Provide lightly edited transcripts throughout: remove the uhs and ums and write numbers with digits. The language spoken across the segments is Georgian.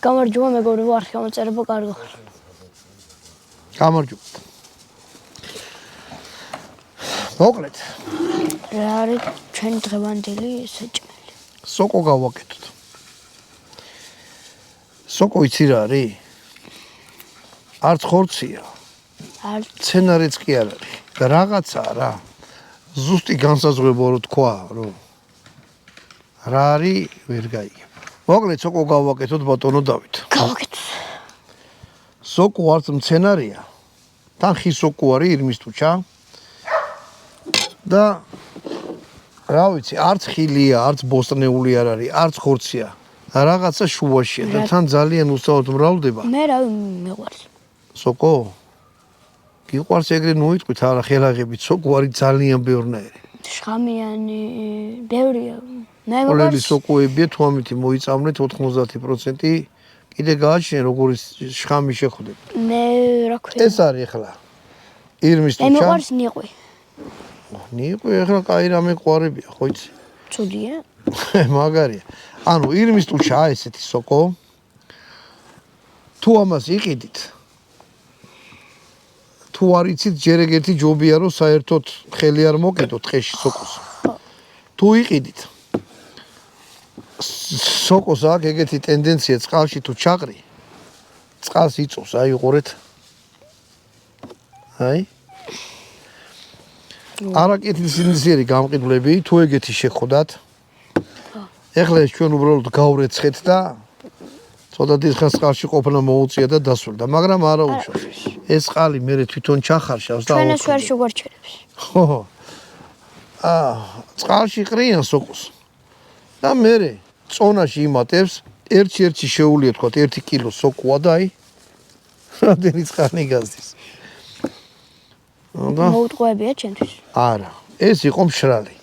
გამარჯობა მეგობრებო, არქივამოწერებო, კარგო ხარ. გამარჯობა. მოკლედ. რა არის ჩვენი დღევანდელი საჭმელი? სოკო გავაკეთოთ. სოკო იცი რა არის? არც ხორცია. არც სცენარიც კი არ არის. და რაღაცაა რა. ზუსტი განსაზღვრება რო თქვა, რომ რა არის, ვერ გაიგებ. მოკლედ სოკო გავაკეთოთ ბატონო დავით. გავაკეთოთ. სოკო არც სცენარია. თან ხი სოკო არის ირმის თუჩა. და რა ვიცი, არც ხილია, არც ბოსტნეული არ არის, არც ხორცია. რაღაცა შუაშია და თან ძალიან უსაუბრ მრავლდება. მე რა მეყვარს. სოკო? გიყვარს ეგრე ნოიტყვით არა ხელაღებით, სოკო არის ძალიან ბევრნაირი. შხამიანი, ბევრია. მე ყველი მეყვარს. სოკოებია თუ ამით მოიწამნეთ 90%, კიდე გააჩნია როგორი შხამი შეხვდება. მე რა ქვია? ეს არის ახლა. ირმის მე თუჩა. მეყვარს ნიყვი. ნიყვი ახლა კაი რამე ყვარებია, ხო იცი? ცუდია? მაგარია. ანუ ირმის თუჩა ესეთი სოკო. თუ ამას იყიდით თუ არ იცით ჯერ ეგეთი ჯობია რომ საერთოდ ხელი არ მოკიდოთ ტყეში სოკოს. თუ იყიდით სოკოს აქვს ეგეთი ტენდენცია წყალში თუ ჩაყრი წყალს იწოვს, აი უყურეთ. აი არაკეთილი სინდისიერი გამყიდვლები თუ ეგეთი შეგხვდათ. ეხლა ეს ჩვენ უბრალოდ გავრეცხეთ და ცოტა დიდხანს წყალში ყოფნა მოუწია და დასრულდა, მაგრამ არა უშავს. ეს წყალი მე თვითონ ჩახარშავს და ჩვენს ვერ შეგوارჩერებს. ხო. წყალში ყრიან სოკოს. და მე წონაში იმატებს, ერთ-ერთი შეუულია თქვა 1 კილო სოკოა და აი რამდენი წყალი გაზდის. და მოუტყუებია ჩემთვის. არა, ეს იყო მშრალი.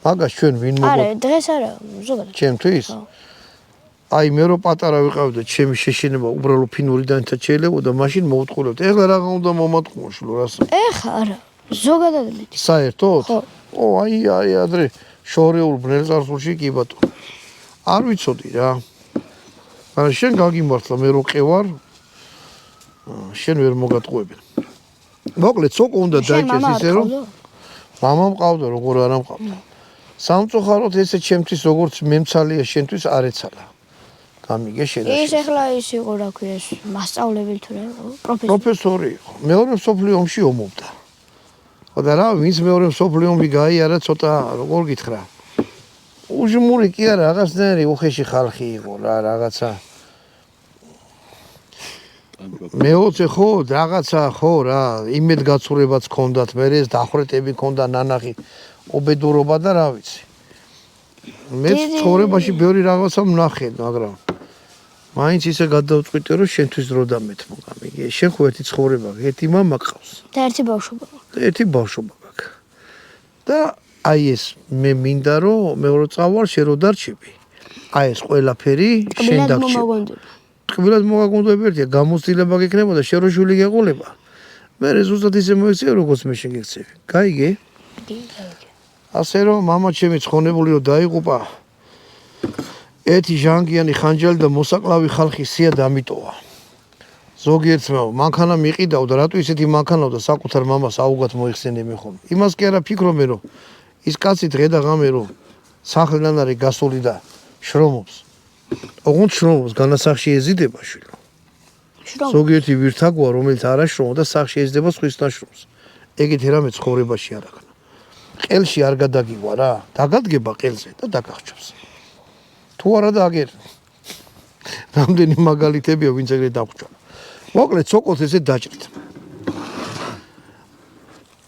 მაგას ჩვენ ვინ მოგო არა, დღეს არა, ზოგადად. ჩემთვის? აი მე რო პატარა ვიყავი და ჩემი შეშინება უბრალოდ ფინურიდანაც შეიძლებოდა, მაშინ მოუტყულებთ. ეხლა რა უნდა მომატყუო შულო რას? ეხლა არა, ზოგადად მეტი. საერთოდ? ხო. ო, აი ადრე შორეულ ბნელწარსულში კი ბატონო. არ ვიცოდი რა. მაგრამ შენ გაგიმართლა მე რო ყევარ, შენ ვერ მოგატყუებენ. მოკლედ სოკო უნდა დაიჭეს ისე რომ მამა მყავდა, როგორ არა მყავდა. სამწუხაროდ ესე ჩემთვის როგორც მემცალია შენთვის არ ეცალა. გამიგე შედაში. ეს ახლა ის იყო რა ქვია, მასწავლებელი თუ რა, პროფესორი იყო. მეორე მსოფლიო ომში ომობდა. ხო და რა, ვინც მეორე მსოფლიო ომი გაიარა, ცოტა როგორ გითხრა. უჟმური კი არა, რაღაცნაირი უხეში ხალხი იყო რა, რაღაცა. მეოცე ხო, რაღაცა ხო რა, იმედგაცრუებაც ჰქონდათ, მე ეს დახვრეტები ჰქონდა ნანახი, ობედურობა და რა ვიცი. მე ცხოვრებაში ბევრი რაღაცა ვნახე, მაგრამ მაინც ისე გადავწყვიტე რომ შენთვის დრო დამეთმო, გამიგე. შენ ხო ერთი ცხოვრება, ერთი მამა ყავს. და ერთი ბავშვობა. ერთი ბავშვობა გაქვს. და აი ეს მე მინდა რომ მე რო წავალ შენ რო დარჩები. აი ეს ყველაფერი შენ დაგჭირდა. ტკბილად მოგაგონდები ერთია, გამოცდილება გექნებოდა, შენ რო შვილი გეყოლება. მე ზუსტად ისე მოიქცევა როგორც მე შენ გექცევი. გაიგე? კი, გაიგე. ასე რომ მამა ჩემი ცხონებული რომ დაიღუპა ერთი ჟანგიანი ხანჯალი და მოსაკლავი ხალხი სია დამიტოვა. ზოგიერთმა მანქანა მიყიდავდა, რატო ისეთი მანქანავდა საკუთარ მამას აუგად მოიხსენებენ ხოლმე. იმას კი არა ფიქრობენ რომ ის კაცი დღე და ღამე რომ სახლიდან არის გასული და შრომობს. ოღონდ შრომობს, განასახში ეზიდება შვილო. ზოგიერთი ვირთაგოა რომელიც არ აშრომო და სახში ეზიდება სხვის ნაშრომს. ეგეთი რამე ცხოვრებაში არ აქვს. ყელში არ გადაგივა რა, დაგადგება ყელზე და დაგახჭობს. თუ არა და აგერ. რამდენი მაგალითებია ვინც ეგრე დაგხვჭა. მოკლედ სოკოს ესე დაჭრით.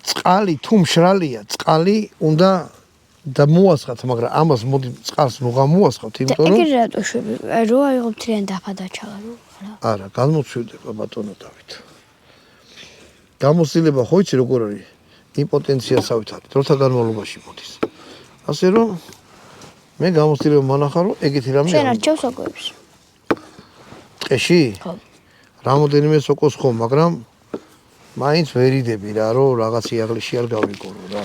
წყალი თუ მშრალია, წყალი უნდა და მოასხათ, მაგრამ ამას მოდი წყალს ნუ გამოასხავთ, იმიტომ რომ ეგრე რატო შვები? რო აიღო მთლიანი დაფადაჩალა რო არა. არა, განმოცვირდება ბატონო დავით. გამოცდილება ხო იცი როგორ არის? იმპოტენციასავით არის, დროთა განმავლობაში მოდის. ასე რომ მე გამოცდილება მანახა რომ ეგეთი რამე შენ არჩევ სოკოებს. ტყეში? ხო. რამოდენიმე სოკოს ხო, მაგრამ მაინც ვერიდები რა, რომ რაღაც იაღლიში არ გავიგორო რა,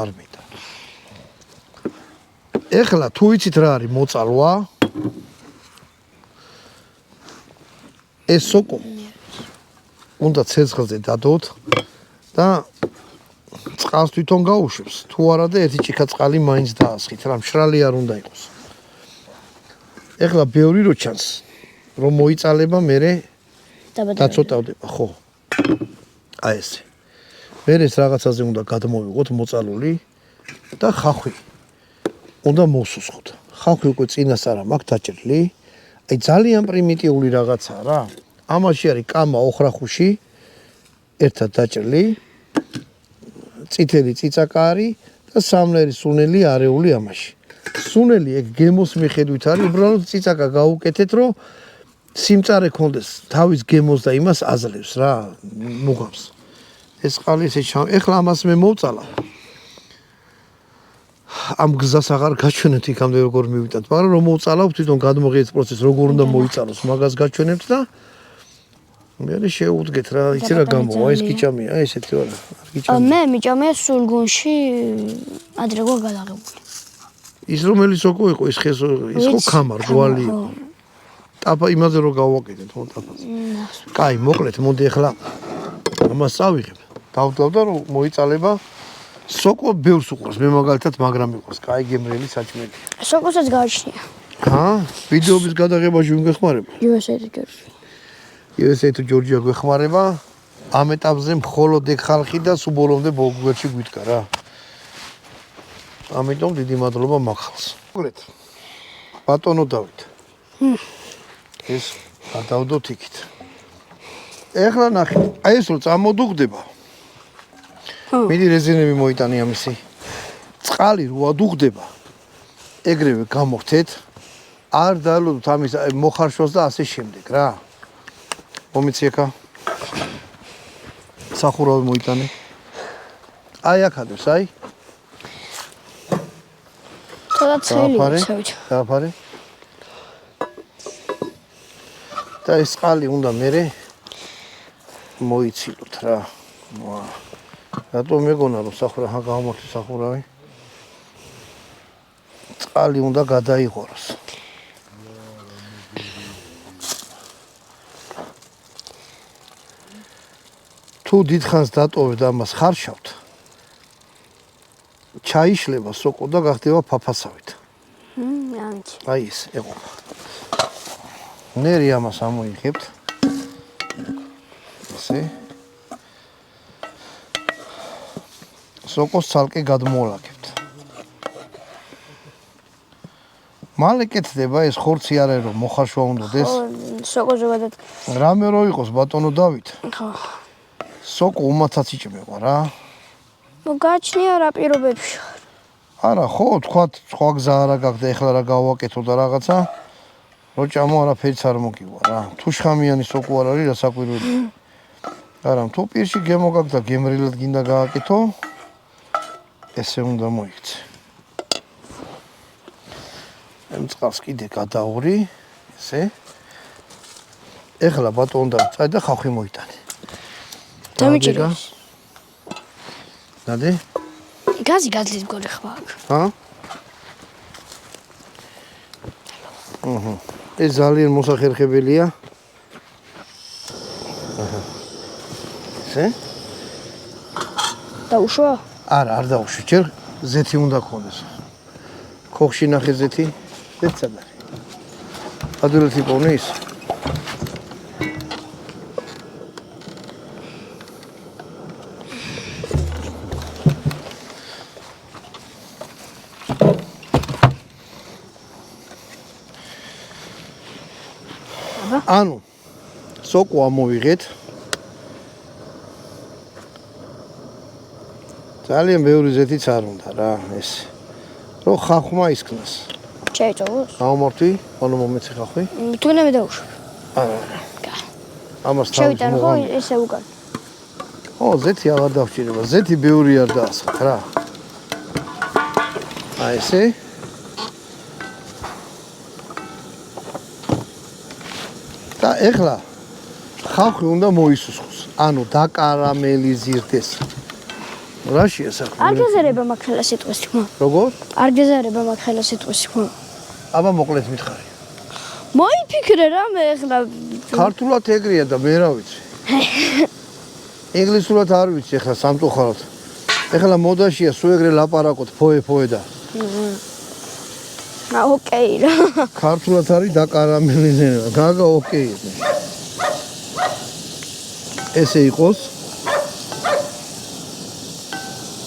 არ მინდა. ეხლა თუ იცით რა არის მოწალვა, ეს სოკო უნდა ცეცხლზე დადოთ და წყალს თვითონ გაუშვებს. თუ არა და ერთი ჭიქა წყალი მაინც დაასხით, რა მშრალი არ უნდა იყოს. ეხლა ბევრი რო ჩანს, რომ მოიწალება, მერე დაცოტავდება, ხო. აი ესე. მერე ეს რაღაცაზე უნდა გადმოვიღოთ მოწალული და ხახვი უნდა მოსუსხოთ. ხახვი უკვე წინას არა მაქვს დაჭრილი. აი ძალიან პრიმიტიული რაღაცაა რა. ამაში არის კამა ოხრახუში ერთად დაჭრილი. წითელი წიწაკა არის და სამნერი სუნელი არეული ამაში. სუნელი ეგ გემოს მიხედვით არის, უბრალოდ წიწაკა გაუკეთეთ, რომ სიმწარე კონდეს თავის გემოს და იმას აძლევს რა, მუღამს. ეს ყალი ესე ეხლა ამას მე მოვწალა. ამ გზას აღარ გაჩვენებთ იქამდე როგორ მივიტანთ, მაგრამ რომ მოვწალავ თვითონ გადმოღიეთ პროცესს, როგორ უნდა მოიწალოს, მაგას გაჩვენებთ და მე შეუდგეთ რა, იცი რა გამოვა, ეს გიჭამია, აი ესეთი ვარ, არ გიჭამია. მე მიჭამია სულგუნში ადრე გვა გადაღებული. ის რომელიც სოკო იყო, ის ხეს ის ხო ქამარ გვალი იყო. ტაფა იმაზე რო გავაკეთეთ, ხო ტაფაზე. კაი, მოკლედ, მოდი ახლა ამას წავიღებ. დავდავ და რომ მოიწალება სოკო ბევრს უყურს, მე მაგალითად მაგრამ იყოს, კაი გემრიელი საჭმელი. სოკოსაც გააჩნია. ვიდეოების გადაღებაში ვიმგეხმარება. USA თუ ჯორჯია გვეხმარება. ამ ეტაპზე მხოლოდ ეგ ხალხი და სულ ბოლომდე ბოლგვერში გვიდგა რა. ამიტომ დიდი მადლობა მაგხალს. მოკლედ. ბატონო დავით. ეს გადავდოთ იქით. ეხლა ნახე, აი ეს რო წამოდუღდება. მიდი რეზინები მოიტანი ამისი. წყალი რო ადუღდება. ეგრევე გამოვთეთ. არ დალოდოთ ამის მოხარშოს და ასე შემდეგ რა. მომიცი ეხა. სახურავი მოიტანე. აი აქადებს, აი. ცოტა ცელი დააფარე. და ეს წყალი უნდა მერე მოიცილოთ რა. რატომ მეგონა რომ სახურავი გამომართი სახურავი? წყალი უნდა გადაიღოროს. თუ დიდხანს დატოვებთ ამას ხარშავთ, ჩაიშლება სოკო და გახდება ფაფასავით. აი ეს ეყობა. ნერი ამას ამოიღებთ. ესე. სოკოს ცალკე გადმოვლაგებთ. მალე კეთდება ეს ხორცი არ არის რომ მოხარშვა უნდადეს. სოკო ზოგადად. რამე რო იყოს ბატონო დავით. ხო. სოკო უმათაც იჭმება რა. გააჩნია რა პირობებში. არა, ხო, თქვათ, სხვა გზა არა გაქვს და ეხლა რა გავაკეთო და რაღაცა. რო ჭამო არაფერიც არ მოგივა რა. თუ შხამიანი სოკო არ არის, რასაკვირველი. არა, თუ პირში გემო გაქვს და გემრიელად გინდა გააკეთო, ესე უნდა მოიქცე. ამ წყალს კიდე გადაუღრი, ესე. ეხლა ბატონო და წაი და ხავხი მოიტანე. დამიჭიროს. ნადე? გაზი გაძლით მგონი ხმა აქ. ეს ძალიან მოსახერხებელია. ესე? დაუშვა? არა, არ დაუშვი, ჯერ ზეთი უნდა გქონდეს. ქოხში ნახე ზეთი, ზეთსა და. ადვილად იპოვნე ის. ანუ სოკო ამოვიღეთ. ძალიან ბევრი ზეთიც არ უნდა რა ეს. რო ხახმა ისკნას. შეეჭოვოს? გამომართვი, ანუ მომეცი ხახვი? თუნე მე დავუშვებ. არა. ამას თავი შევიტან ხო ესე უკან. ო, ზეთი აღარ დავჭირება. ზეთი ბევრი არ დაასხათ რა. აი ესე. და ეხლა ხალხი უნდა მოისუსხოს. ანუ დაკარამელიზირდეს. რაშია საქმე? არ გეზარება მაგ ხელა სიტყვის თქმა. როგორ? არ გეზარება მაგ ხელა სიტყვის თქმა. აბა მოკლედ მითხარი. მოიფიქრე რა მე ეხლა ქართულად ეგრეა და მე რა ვიცი. ინგლისურად არ ვიცი ახლა სამწუხაროდ. ახლა მოდაშია სულ ეგრე ლაპარაკოთ ფოე და. ოკეი რა. ქართულად არის დაკარამელიზება. გაგა ოკეი. ესე იყოს.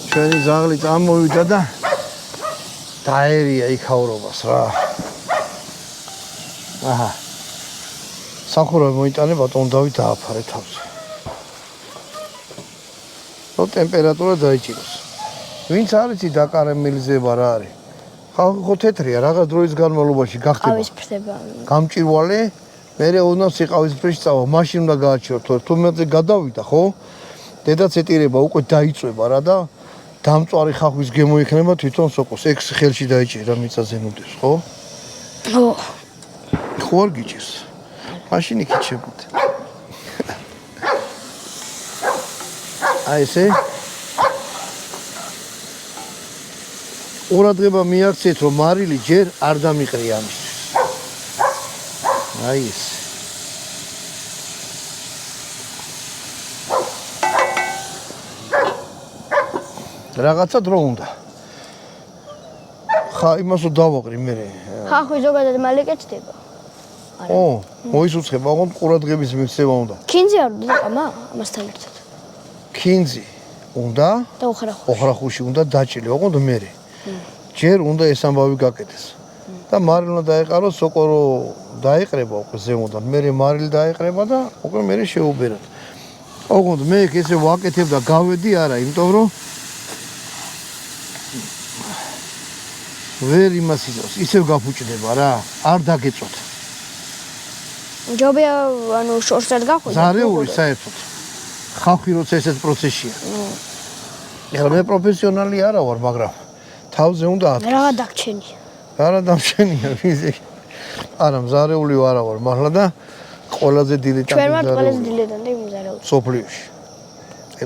ჩვენი ზაღლი წამოვიდა და დაერია იქაურობას რა. აჰა. სახურა მოიტანე ბატონ დავით დააფარე თავს. რო ტემპერატურა დაიჭიროს. ვინც არის დაკარამელიზება რა არის? ხალხი ხო თეთრია, რაღაც დროის განმავლობაში გახდება. ყავისფრდება. გამჭირვალე, მერე უნდა სიყავისფრეში წავა, მაშინ უნდა გააჩირო, თუმცა გადავიდა, ხო? დედაც ეტირება, უკვე დაიწვება რა და დამწვარი ხახვის გემო იქნება თვითონ სოკოს. ექს ხელში დაიჭირა მიწაზე ნუდეს, ხო? ხო. ხო არ გიჭირს. მაშინ იქით შეგუთ. აი ესე ყურადღება მიაქციეთ, რომ მარილი ჯერ არ დამიყრია ამისთვის. აი ეს. რაღაცა დრო უნდა. ხა იმასო დავაყრი მე. ხახვი ზოგადად მალე კეთდება. ო, მოისუცხება, ოღონდ ყურადღების მიქცევა უნდა. ქინძი არ უნდა ყამა ამასთან ერთად. ქინძი უნდა და ოხრახუში. ოხრახუში უნდა დაჭილი, ოღონდ მე. ჯერ უნდა ეს ამბავი გაკეთდეს. და მარილმა დაეყაროს, სოკორო დაეყრება უკვე ზემოდან. მე მარილი დაეყრება და უკვე მე შეუბერად. ოღონდ მე ესე ვაკეთებ და გავედი არა, იმიტომ რომ ვერ იმას იწევს, ისევ გაფუჭდება რა, არ დაგეწოთ. ჯობია ანუ შორს არ გახვიდე. ზარეული საერთოდ. ხალხი როცა ესეთ პროცესია. ეხლა მე პროფესიონალი არა ვარ, მაგრამ თავზე უნდა ათქოს. რა დაგჩენია. არა დამშენია ვიზი. არა, მზარეული არა ვარ, მართლა და ყველაზე დილეტანტი ჩვენ ვართ ყველაზე დილეტანტი მზარეული. სოფლიოში.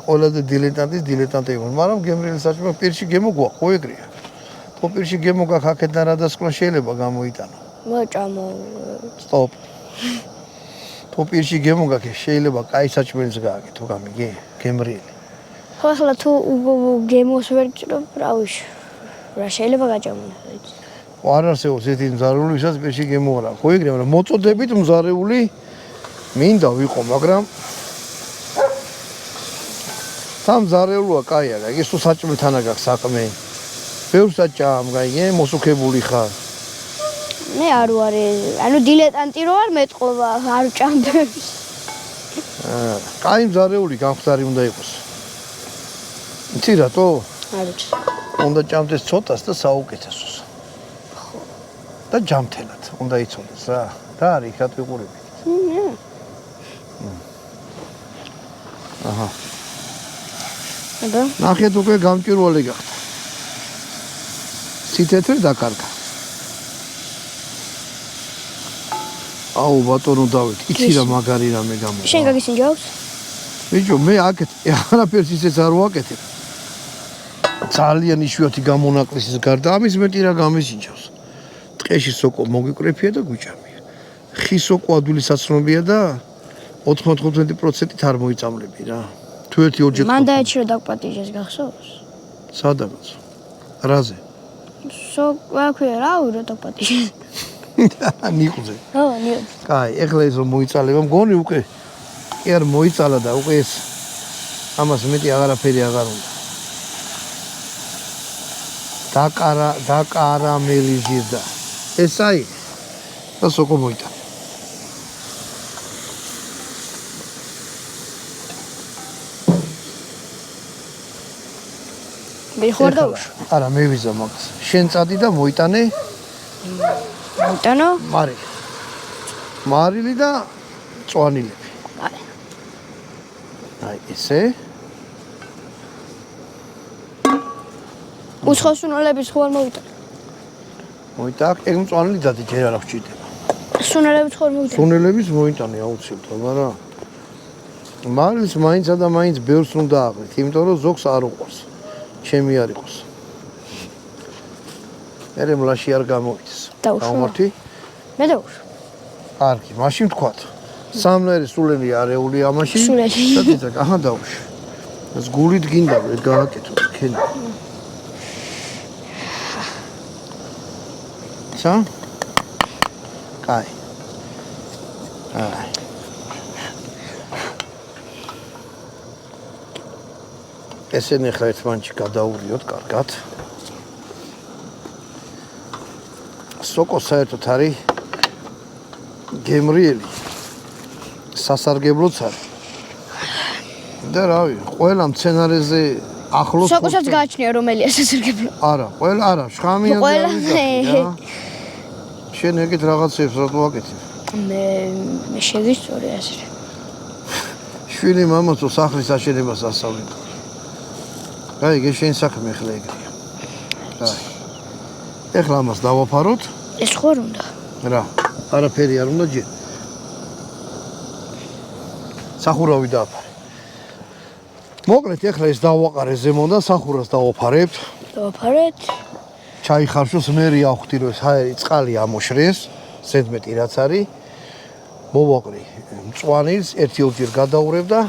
ყველაზე დილეტანტი ვარ, მაგრამ გემრიელი საჭმე პირში გემოგვა, ხო ეგრეა. ხო პირში გემოგაქ აქედან რა დასკვნა შეიძლება გამოიტანო. მოჭამო. სტოპ. თუ პირში გემოგაქ შეიძლება კაი საჭმელს გააკეთო, გამიგი? გემრიელი. ხო ახლა თუ გემოს ვერ ჭრობ, რა ვიშ. რა შეიძლება გაჭამო. არ არსებობს ერთი მზარეული, ვისაც პირში გემოარა. ხო ეგრეა, მაგრამ მოწოდებით მზარეული მინდა ვიყო, მაგრამ სამ მზარეულოა კაია, ეგ თუ საჭმელთან აქვს საქმე. ბევრს აჭამ, გაიგე, მოსუქებული ხარ. მე არ ვარ, ანუ დილეტანტი რო არ მეტყობა, არ ჭამბებს. კაი მზარეული გამხდარი უნდა იყოს. იცი რატო? არ ვიცი. უნდა ჭამდეს ცოტას და საუკეთესოს. ხო. და ჯამთელად უნდა იცოდეს რა. რა არის იქ ატვიყურები? აჰა. აბა. ნახეთ უკვე გამჭირვალე გახდა. სითეთრე დაკარგა. აუ ბატონო დავით, იცი რა მაგარი რამე გამოვა. შენ გაგისინჯავს? ბიჭო, მე აკეთე, არაფერს ისეც არ ვაკეთებ. ძალიან იშვიათი გამონაკლისის გარდა ამის მეტი რა გამისინჯავს. ტყეში სოკო მოგიკრეფია და გვიჭამია. ხის სოკო ადვილი საცნობია და 95% არ მოიწამლები რა. თუ ერთი ორჯერ მან დაეჭირა დაგპატიჟეს გახსოვს? სადაც? რაზე? აქვე რა ურო დაგპატიჟეს. ნიყუზე. ხო, ნიყუზე. კაი, ეხლა ეს რომ მოიწალება, მგონი უკვე კი არ მოიწალა და უკვე ეს ამას მეტი აღარაფერი აღარ უნდა. დაკარამელიზირდა. ეს აი და სოკო მოიტანა. მე ხوار დაუშ. არა, მე ვიზა მაგას. შენ წადი და მოიტანე. მოიტანო? მარილი და წვანილები. აი ესე. უცხოსუნელების ხوار მოიტანო. მოიტაკ, ეგ მწვანილი დადი ჯერ არ აღჭირდება. სუნელების ხوار მოიტანო. სუნელების მოიტანე აუცილებლად, მაგრამ მარილს მაინცა და მაინც ბევრს უნდა აღვით, იმიტომ რომ ზოგს არ უყვარს. ჩემი არ იყოს. მე მლაში არ გამოვიდეს. დავუშვი? გამომართი? მე დავუშვი. კარგი, მაშინ ვთქვათ. სამნაირი სულელი არეული ამაში. სულელი. და აჰა დავუშვი. ეს გულით გინდა ეს გააკეთო ქენი. ცა? კაი. აი. ესენი ხა ერთმანეთში გადაურიოთ კარგად. სოკო საერთოდ არის გემრიელი. სასარგებლოც არის. და რავი, ყველა მცენარეზე ახლოს სოკოსაც გააჩნია რომელია სასარგებლო. არა, ყველა არა, შხამიანზე ყველა შენ ეგეთ რაღაცებს რა ვაკეთებ? მე შეგისწორი ასე. შვილი მამაცო სახლის აშენებას ასწავლიდა. აი, ეს შენ საქმე ახლა ეგრეა. აი. ეხლა ამას დავაფაროთ. ეს ხوار უნდა. რა, არაფერი არ უნდა ჯერ. სახურავი დააფარე. მოკლედ ეხლა ეს დავაყარე ზემოდან სახურას დავაფარებთ. დავაფარეთ. ჩაიხარშოს მერი ავხდი რომ ჰაერი წყალი ამოშრეს, ზედმეტი რაც არის. მოვაყრი მწვანილს, ერთი-ორჯერ გადაურებ და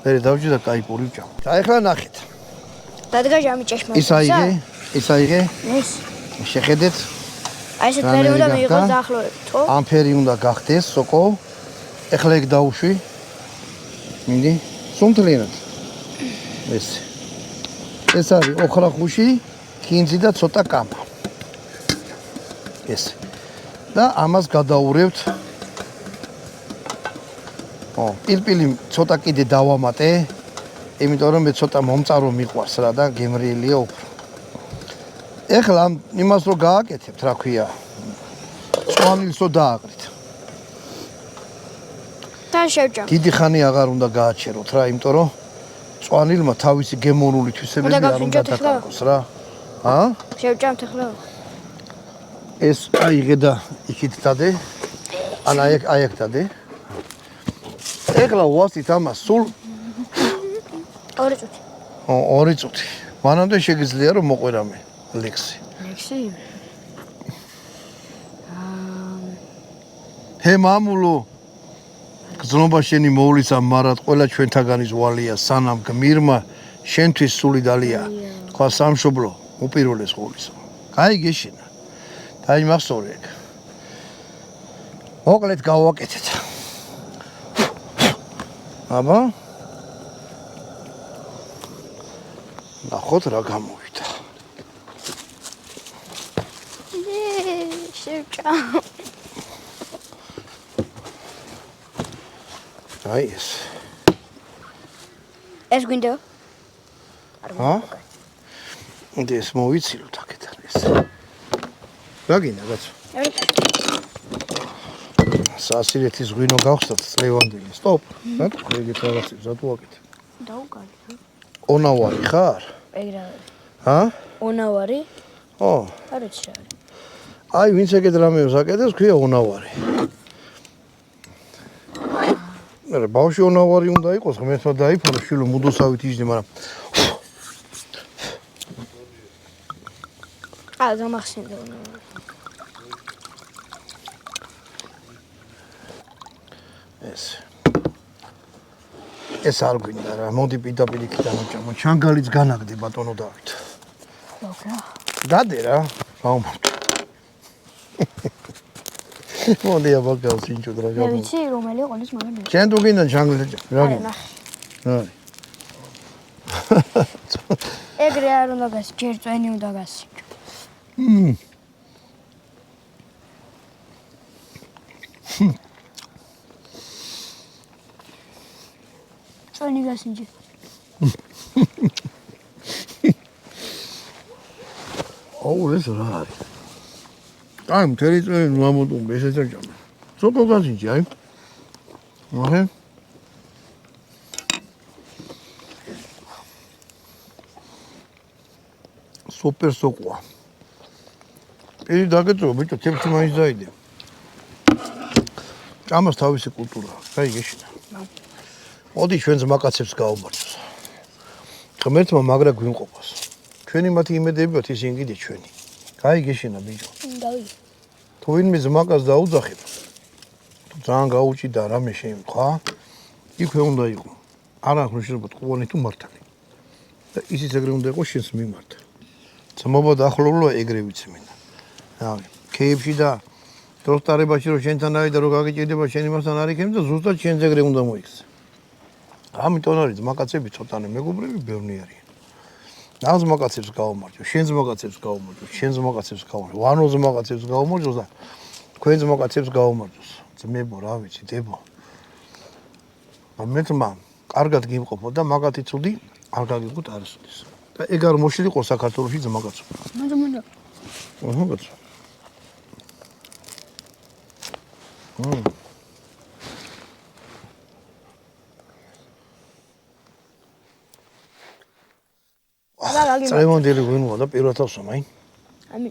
მე დავჭი და კაი პური ვჭამ. და ეხლა ნახეთ. დადგა ჟამი ჭეშმა. ის აიღე? ეს. შეხედეთ. აი ესეთ ფერი უნდა მიიღოს დაახლოებით, ხო? ამ ფერი უნდა გახდეს, სოკო. ეხლა ეგ დაუშვი. მინდი, სუნთლინად. ეს არის ოხრახუში, კინძი და ცოტა კამა. ეს. და ამას გადაურევთ. პირპილი ცოტა კიდე დავამატე, იმიტომ რომ მე ცოტა მომწარო მიყვარს რა და გემრიელია უფრო. ეხლა იმას რო გააკეთებთ, რა ქვია, წვანილსო დააყრით. თან შევჭამ. დიდი ხანი აღარ უნდა გააჩეროთ რა, იმიტომ რომ წვანილმა თავისი გემონული თვისებები არ უნდა დაკარგოს რა. შევჭამთ ახლა. ეს აიღე და იქით დადე. ან აი აქ დადე. ეხლა უასით ამას სულ 2 წუთი. 2 წუთი. მანამდე შეგიძლია რომ მოყვერამე ლექსი. ლექსი? ჰე მამულო გზნობა შენი მოვლისა მარად ყველა ჩვენთაგანი ზვალია სანამ გმირმა შენთვის სული დალია თქვა სამშობლო უპირველეს ყოვლისა. კაი გეშინა. დაი მახსოვრე ეგ. მოკლედ გავაკეთეთ. აბა ნახოთ რა გამოვიდა. შევჭამ. აი ეს. ეს გვინდა? ეს მოვიცილოთ აქეთან ეს. რა გინდა კაცო? სასირეთის ღვინო გავხსნათ ლევანდელი. სტოპ. რა თქვი ეგეთ რაღაცებს რა თუ ვაკეთებ? დაუგალი. ონავარი ხარ? ეგ რა არის? ონავარი? არ ვიცი რა არის. აი ვინც ეგეთ რამეებს აკეთებს, ქვია ონავარი. მე ბავშვი ონავარი უნდა იყოს, ღმერთმა დაიფარო შვილო მუდოსავით იჯდე, მაგრამ გამახსენდა ონავარი. ეს არ გვინდა რა, მოდი პირდაპირ იქიდან ვჭამო. ჩანგალიც განაგდე ბატონო დავით. მოგრა. დადე რა, გაუმართო. მოდი აბა გავსინჯოთ რა მე ვიცი რომელი ყოლის მაგრამ მე. შენ თუ გინდა ჩანგალი რა გინდა? აი. ეგრე არ უნდა გასი, ჯერ წვენი უნდა გასინჯო. წვენი გასინჯე. ეს რა არის? აი, მთელი წვენი მამოდუმ ესეჭაჭამა. სოკო გასინჯე, აი. აჰა. სუპერ სოკოა. პირი დაგეწევა, ბიჭო, თემში მაინც დაიდე. ჭამას თავისი კულტურა, აი გეშინა. მოდი ჩვენს მაკაცებს გაუმართოს. ღმერთმა მაგრა გვიმყოფოს. ჩვენი მათი იმედებიათ ისინი კიდე ჩვენი. კაი გეშინა ბიჭო. დავი. თუ ვინმე ზმაკას დაუძახებ, ძალიან გაუჭიდა რამე შეიმთხვა. იქვე უნდა იყო. არ აქვს მნიშვნელობა ყუანი თუ მართალი. და ისიც ეგრე უნდა იყოს შენს მიმართ. ძმობა დაახლოებულა ეგრე ვიცი მინდა. რავი, ქეიფში და დროსტარებაში რომ შენთან არის და რომ გაგიჭირდება შენ იმასთან არ იქნება და ზუსტად შენს ეგრე უნდა მოიქცე. ამიტომ არის ძმაკაცები ცოტანე მეგობრები ბევრი არიან. და ძმაკაცებს გაუმარჯო, შენ ძმაკაცებს გაუმარჯო, შენ ძმაკაცებს გაუმარჯო, ვანო ძმაკაცებს გაუმარჯოს და თქვენ ძმაკაცებს გაუმარჯოს. ძმებო, რა ვიცი, დებო. ამეთმა კარგად გიმყოფო და მაგათი ცუდი არ გაგიგოთ არასოდეს. და ეგ არ მოშლიყო საქართველოში ძმაკაცო. მოდა. აჰა, კაცო. წრემონდელი გვინუა და პირველ თავს მაი. ამი.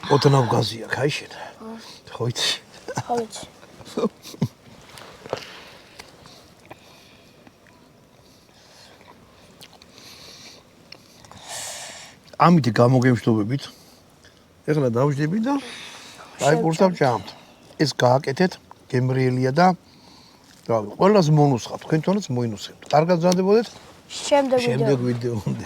ოდნავ გაზია, ხაი შენ. ხო იცი. ხო ვიცი. ამით გამოგემშვიდობებით. ეხლა დავждები და აი პურსავ ჭამთ. ეს გააკეთეთ, გემრიელია და რავი, ყველას მონუსხავთ, თქვენ თვითონაც მოინუსხებთ. კარგად გზადებოდეთ. შემდეგ ვიდეო. შემდეგ ვიდეომდე.